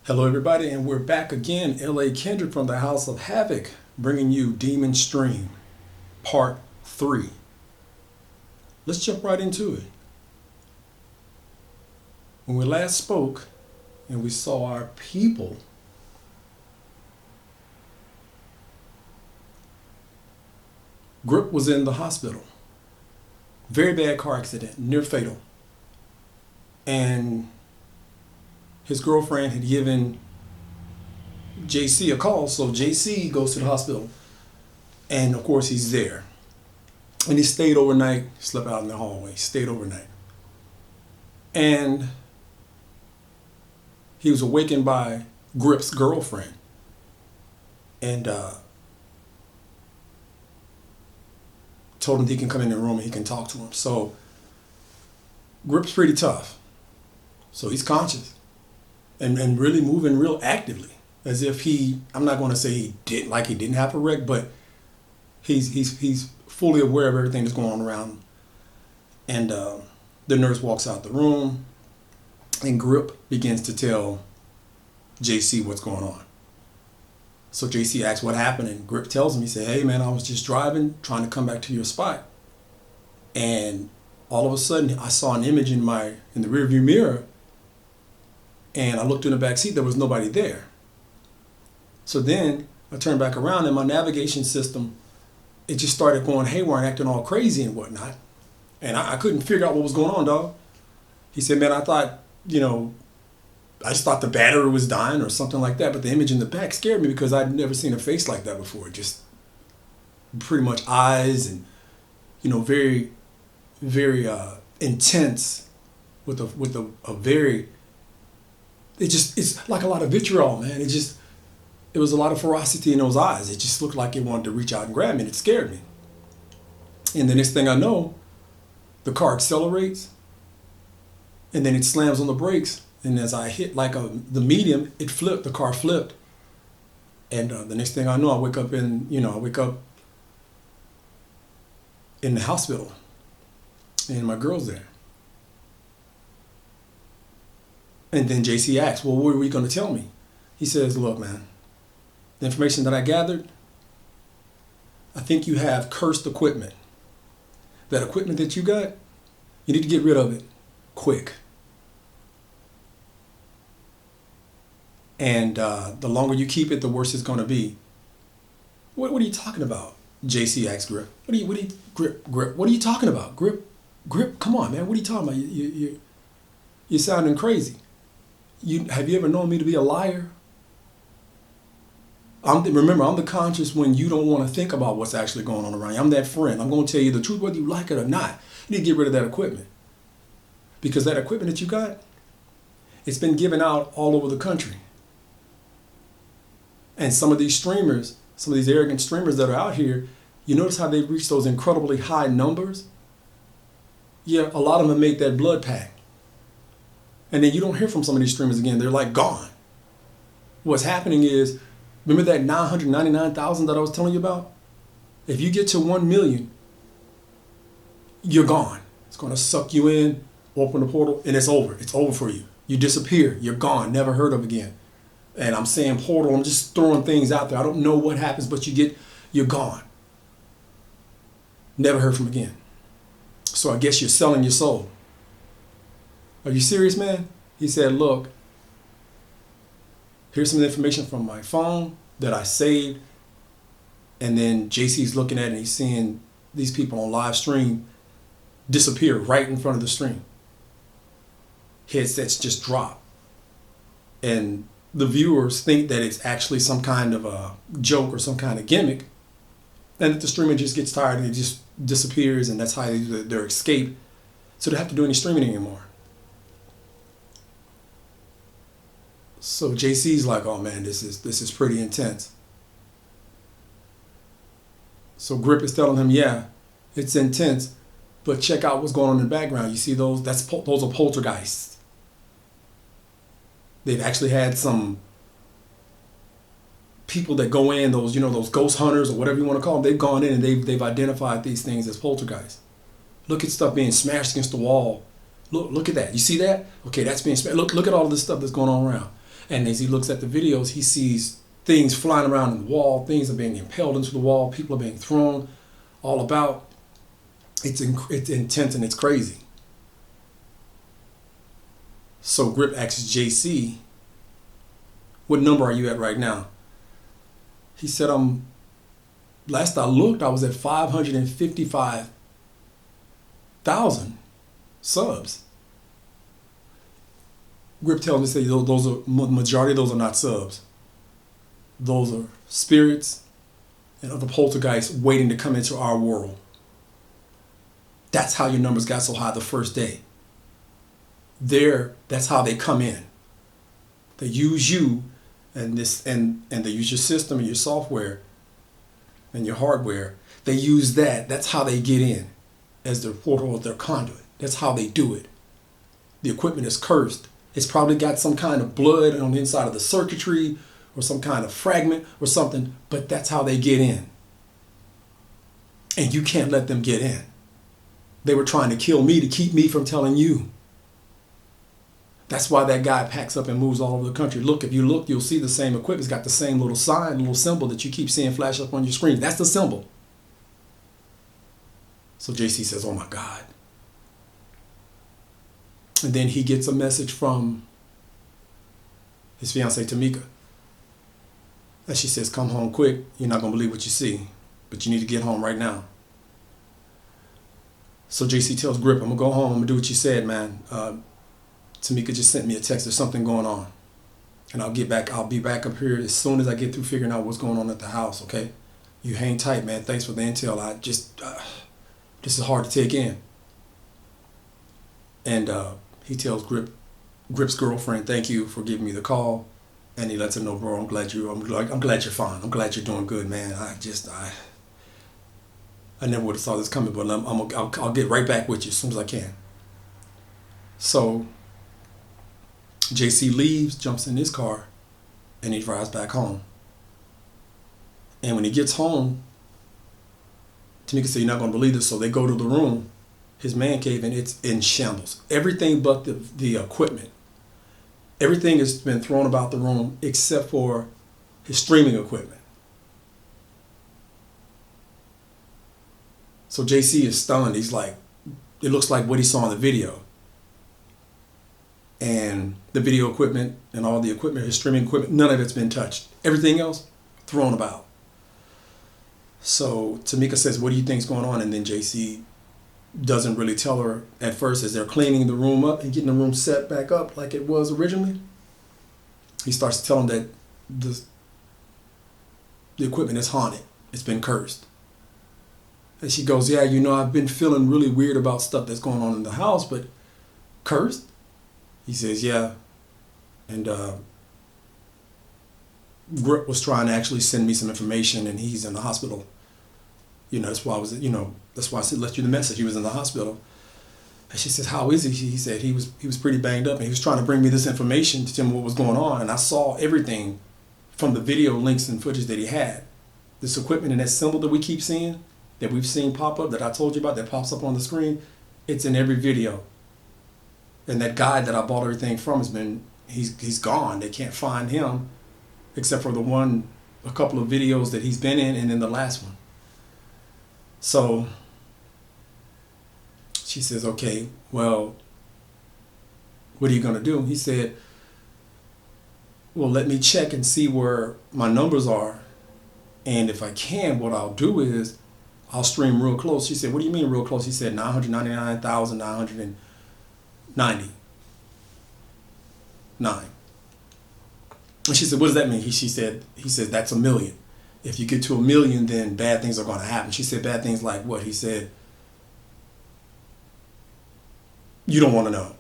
Hello, everybody, and we're back again. L.A. Kendrick from the House of Havoc, bringing you Demon Stream, Part 3. Let's jump right into it. When we last spoke and we saw our people, Grip was in the hospital. Very bad car accident, near fatal. And his girlfriend had given JC a call, so JC goes to the hospital. And of course, he's there. And he stayed overnight, slept out in the hallway, stayed overnight. And he was awakened by Grip's girlfriend. And told him he can come in the room and he can talk to him. So Grip's pretty tough. So he's conscious and really moving real actively, as if I'm not going to say he didn't have a wreck, but he's fully aware of everything that's going on around him. And the nurse walks out the room, and Grip begins to tell JC what's going on. So JC asks what happened, and Grip tells him, he said, "Hey man, I was just driving, trying to come back to your spot. And all of a sudden I saw an image in the rearview mirror, and I looked in the back seat, there was nobody there. So then I turned back around, and my navigation system, it just started going haywire and acting all crazy and whatnot. And I couldn't figure out what was going on, dog." He said, "Man, I thought, I just thought the battery was dying or something like that, but the image in the back scared me because I'd never seen a face like that before. Just pretty much eyes and, very, very intense with a very, it's like a lot of vitriol, man. It was a lot of ferocity in those eyes. It just looked like it wanted to reach out and grab me, and it scared me. And the next thing I know, the car accelerates, and then it slams on the brakes. And as I hit the medium, it flipped. The car flipped. And the next thing I know, I wake up in the hospital, and my girl's there. And then JC asks, "Well, what were you going to tell me?" He says, "Look, man, the information that I gathered, I think you have cursed equipment. That equipment that you got, you need to get rid of it quick. And the longer you keep it, the worse it's going to be." What are you talking about? JC asked Grip. Grip, what are you talking about? Grip, come on, man. What are you talking about? You're sounding crazy. Have you ever known me to be a liar? Remember, I'm the conscious when you don't want to think about what's actually going on around you. I'm that friend. I'm going to tell you the truth whether you like it or not. You need to get rid of that equipment. Because that equipment that you got, it's been given out all over the country. And some of these arrogant streamers that are out here, you notice how they've reached those incredibly high numbers? Yeah, a lot of them make that blood pact. And then you don't hear from some of these streamers again. They're like gone. What's happening is, remember that 999,000 that I was telling you about? If you get to 1 million, you're gone. It's going to suck you in, open the portal, and it's over. It's over for you. You disappear. You're gone. Never heard of again. And I'm saying portal, I'm just throwing things out there. I don't know what happens, but you're gone. Never heard from again. So I guess you're selling your soul. Are you serious, man? He said, "Look, here's some information from my phone that I saved." And then JC's looking at it, and he's seeing these people on live stream disappear right in front of the stream. Headsets just drop. And the viewers think that it's actually some kind of a joke or some kind of gimmick, and that the streamer just gets tired and it just disappears, and that's how they do their escape. So they don't have to do any streaming anymore. So JC's like, "Oh man, this is pretty intense." So Grip is telling him, "Yeah, it's intense, but check out what's going on in the background. You see those? Those are poltergeists. They've actually had some people that go in, those ghost hunters or whatever you want to call them. They've gone in and they've identified these things as poltergeists. Look at stuff being smashed against the wall. Look at that. You see that? Okay, that's being smashed. Look at all this stuff that's going on around." And as he looks at the videos, he sees things flying around in the wall, things are being impaled into the wall, people are being thrown all about. It's intense and it's crazy. So Grip asks JC, what number are you at right now? He said, last I looked, I was at 555,000 subs. Grip tells me, those are, majority of those are not subs. Those are spirits and other poltergeists waiting to come into our world. That's how your numbers got so high the first day. That's how they come in. They use you and they use your system and your software and your hardware. They use that. That's how they get in as their portal or their conduit. That's how they do it. The equipment is cursed. It's probably got some kind of blood on the inside of the circuitry or some kind of fragment or something, but that's how they get in. And you can't let them get in. They were trying to kill me to keep me from telling you. That's why that guy packs up and moves all over the country. Look, if you look, you'll see the same equipment. It's got the same little sign, little symbol that you keep seeing flash up on your screen. That's the symbol. So JC says, oh my God. And then he gets a message from his fiancée, Tamika. And she says, come home quick. You're not going to believe what you see, but you need to get home right now. So JC tells Grip, I'm going to go home. I'm going to do what you said, man. Tamika just sent me a text. There's something going on. And I'll be back up here as soon as I get through figuring out what's going on at the house, okay? You hang tight, man. Thanks for the intel. This is hard to take in. And he tells Grip's girlfriend, thank you for giving me the call. And he lets her know, bro, I'm glad you're fine. I'm glad you're doing good, man. I never would have saw this coming, but I'll get right back with you as soon as I can. So JC leaves, jumps in his car, and he drives back home. And when he gets home, Tamika said, you're not going to believe this. So they go to the room, his man cave, and it's in shambles. Everything but the equipment. Everything has been thrown about the room except for his streaming equipment. So JC is stunned. He's like, it looks like what he saw in the video. And the video equipment and all the equipment, his streaming equipment, none of it's been touched. Everything else, thrown about. So Tamika says, what do you think's going on? And then JC doesn't really tell her at first as they're cleaning the room up and getting the room set back up like it was originally. He starts to tell him that the equipment is haunted. It's been cursed. And she goes, yeah, I've been feeling really weird about stuff that's going on in the house, but cursed? He says, yeah. And Grip was trying to actually send me some information, and he's in the hospital. That's why I said, left you the message. He was in the hospital. And she says, how is he? He said he was pretty banged up, and he was trying to bring me this information to tell me what was going on. And I saw everything from the video links and footage that he had. This equipment and that symbol that we keep seeing, that we've seen pop up, that I told you about, that pops up on the screen, it's in every video. And that guy that I bought everything from he's gone. They can't find him except for a couple of videos that he's been in, and then the last one. So she says, okay, well, what are you going to do? He said, well, let me check and see where my numbers are. And if I can, what I'll do is I'll stream real close. She said, what do you mean real close? He said 999,999. And she said, what does that mean? He said, that's 1 million. If you get to 1 million, then bad things are going to happen. She said, bad things like what? He said, you don't want to know.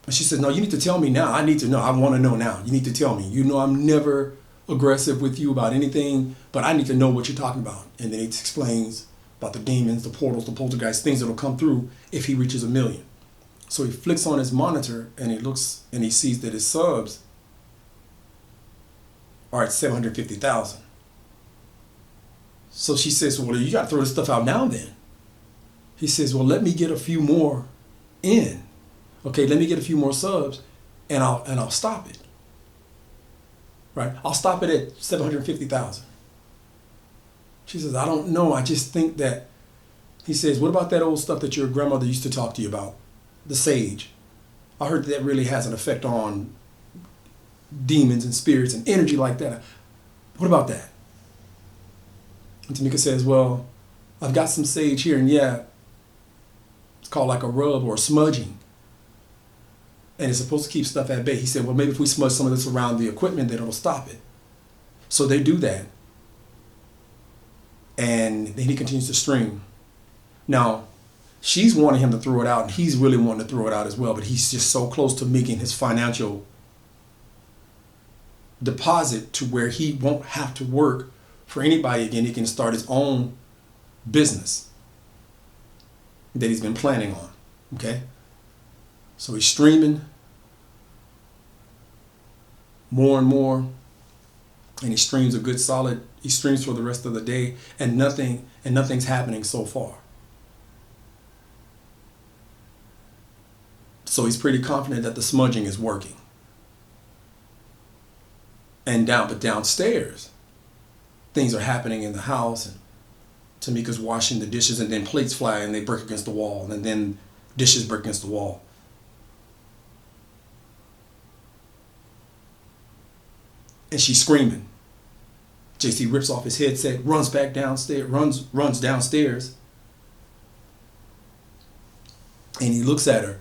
And she said, no, you need to tell me now. I need to know. I want to know now. You need to tell me. I'm never aggressive with you about anything, but I need to know what you're talking about. And then he explains about the demons, the portals, the poltergeists, things that will come through if he reaches 1 million. So he flicks on his monitor and he looks and he sees that his subs are at 750,000. So she says, well, you got to throw this stuff out now then. He says, well, let me get a few more in. Okay, let me get a few more subs and I'll stop it. right? I'll stop it at 750,000. She says, I don't know. I just think that, he says, what about that old stuff that your grandmother used to talk to you about? The sage. I heard that really has an effect on demons and spirits and energy like that. What about that? And Tamika says, well, I've got some sage here, and yeah, it's called like a rub or a smudging. And it's supposed to keep stuff at bay. He said, well, maybe if we smudge some of this around the equipment, then it'll stop it. So they do that. And then he continues to stream. Now, she's wanting him to throw it out, and he's really wanting to throw it out as well, but he's just so close to making his financial deposit to where he won't have to work for anybody again. He can start his own business that he's been planning on. Okay? So he's streaming more and more, and he streams a good solid, he streams for the rest of the day, and nothing's happening so far. So he's pretty confident that the smudging is working. But downstairs, things are happening in the house, and Tamika's washing the dishes, and then plates fly and they break against the wall, and then dishes break against the wall. And she's screaming. JC rips off his headset, runs back downstairs, runs downstairs, and he looks at her,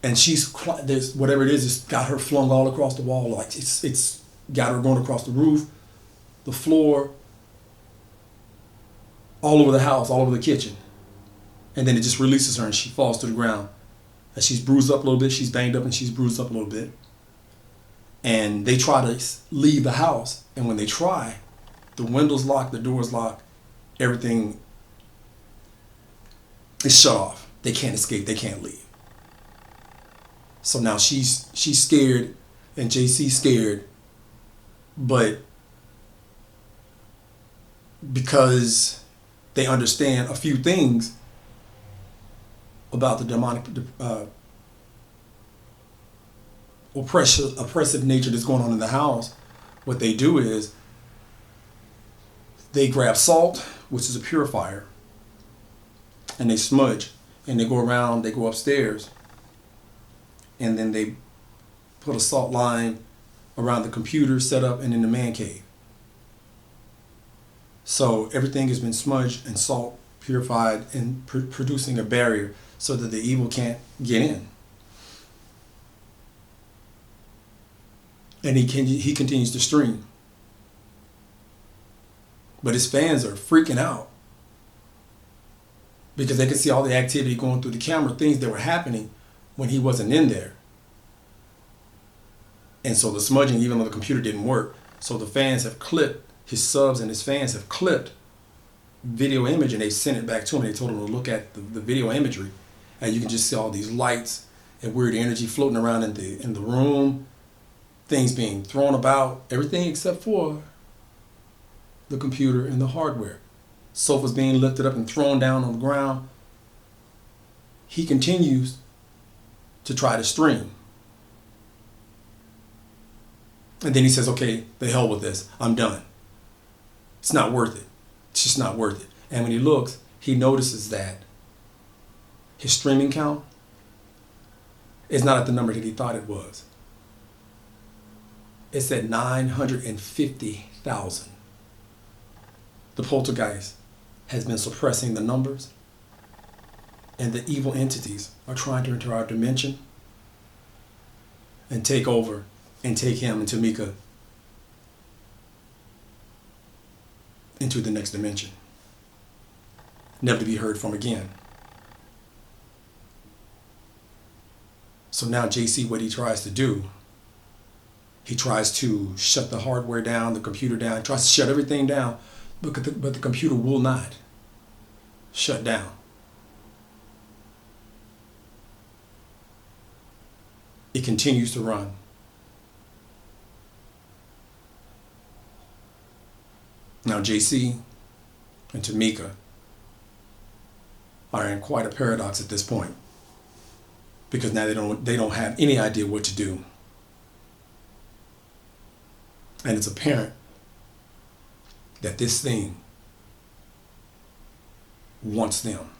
and there's whatever it is, it's got her flung all across the wall, like it's got her going across the roof, the floor, all over the house, all over the kitchen. And then it just releases her and she falls to the ground. And she's bruised up a little bit, she's banged up and she's bruised up a little bit. And they try to leave the house. And when they try, the windows lock, the doors lock, everything is shut off. They can't escape, they can't leave. So now she's scared and JC's scared. But because they understand a few things about the demonic oppressive nature that's going on in the house, what they do is they grab salt, which is a purifier, and they smudge, and they go around, they go upstairs, and then they put a salt line around the computer setup and in the man cave. So everything has been smudged and salt purified and producing a barrier so that the evil can't get in. And he continues to stream. But his fans are freaking out because they can see all the activity going through the camera, things that were happening when he wasn't in there. And so the smudging, even though the computer didn't work, so the fans have clipped, his subs and his fans have clipped video image, and they sent it back to him. They told him to look at the video imagery, and you can just see all these lights and weird energy floating around in the room, things being thrown about, everything except for the computer and the hardware. Sofas being lifted up and thrown down on the ground. He continues to try to stream. And then he says, okay, the hell with this. I'm done. It's not worth it. It's just not worth it. And when he looks, he notices that his streaming count is not at the number that he thought it was. It's at 950,000. The poltergeist has been suppressing the numbers, and the evil entities are trying to enter our dimension and take over and take him and Tamika into the next dimension, never to be heard from again. So now JC, what he tries to do, he tries to shut the hardware down, the computer down, tries to shut everything down, but the computer will not shut down. It continues to run. Now JC and Tamika are in quite a paradox at this point, because now they don't have any idea what to do. And it's apparent that this thing wants them.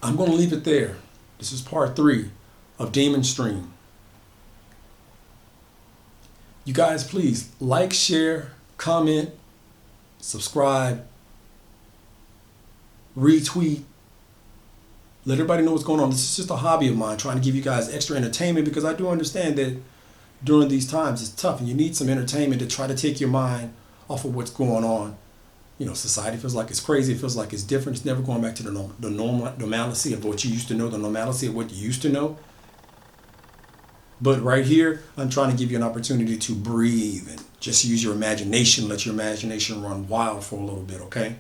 I'm going to leave it there. This is part 3 of Demon Stream. You guys, please like, share, comment, subscribe, retweet. Let everybody know what's going on. This is just a hobby of mine, trying to give you guys extra entertainment, because I do understand that during these times it's tough and you need some entertainment to try to take your mind off of what's going on. You know, society feels like it's crazy. It feels like it's different. It's never going back to the normalcy of what you used to know, the normalcy of what you used to know. But right here, I'm trying to give you an opportunity to breathe and just use your imagination. Let your imagination run wild for a little bit, okay?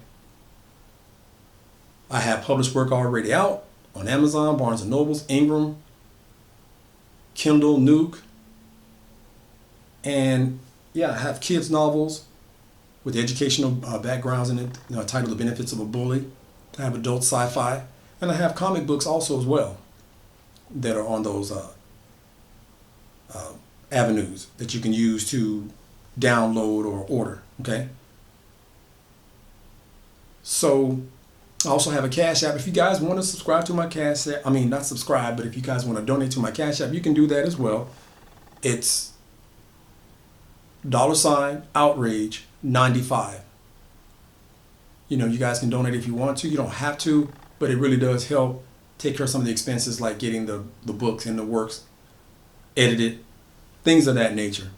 I have published work already out on Amazon, Barnes & Nobles, Ingram, Kindle, Nook. And yeah, I have kids novels with educational backgrounds in it, titled The Benefits of a Bully. I have adult sci-fi, and I have comic books also as well that are on those avenues that you can use to download or order, okay? So I also have a Cash App. If you guys want to subscribe to my Cash App, not subscribe, but if you guys want to donate to my Cash App, you can do that as well. It's $outrage95. You guys can donate if you want to. You don't have to, but it really does help take care of some of the expenses, like getting the books and the works edited, things of that nature.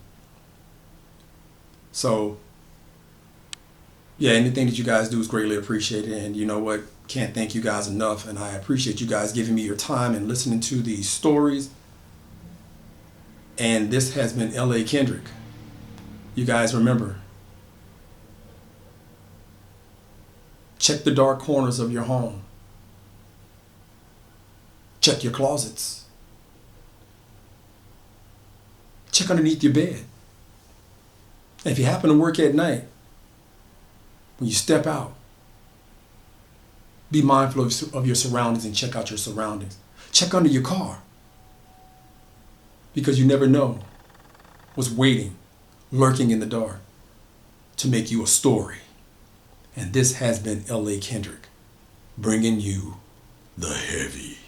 So yeah, anything that you guys do is greatly appreciated. And you know what? Can't thank you guys enough. And I appreciate you guys giving me your time and listening to these stories. And this has been L.A. Kendrick. You guys remember, check the dark corners of your home. Check your closets. Check underneath your bed. And if you happen to work at night, when you step out, be mindful of your surroundings and check out your surroundings. Check under your car, because you never know what's waiting, lurking in the dark, to make you a story. And this has been L.A. Kendrick, bringing you the heavy.